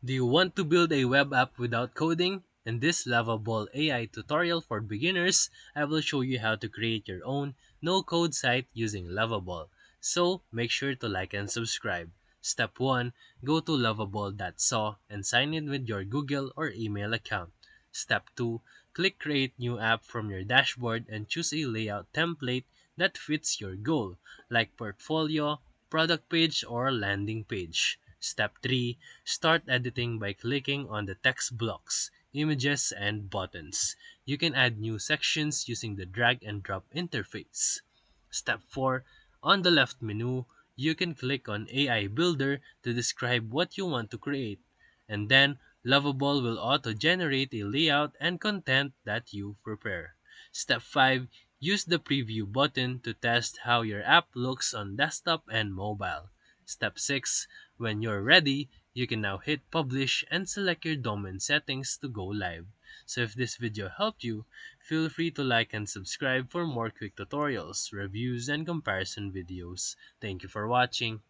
Do you want to build a web app without coding? In this Lovable AI tutorial for beginners, I will show you how to create your own no-code site using Lovable. So, make sure to like and subscribe. Step 1. Go to lovable.so and sign in with your Google or email account. Step 2. Click Create New App from your dashboard and choose a layout template that fits your goal, like portfolio, product page, or landing page. Step 3. Start editing by clicking on the text blocks, images, and buttons. You can add new sections using the drag and drop interface. Step 4. On the left menu, you can click on AI Builder to describe what you want to create, and then Lovable will auto-generate a layout and content that you prepare. Step 5. Use the preview button to test how your app looks on desktop and mobile. Step 6. When you're ready, you can now hit publish and select your domain settings to go live. So if this video helped you, feel free to like and subscribe for more quick tutorials, reviews, and comparison videos. Thank you for watching.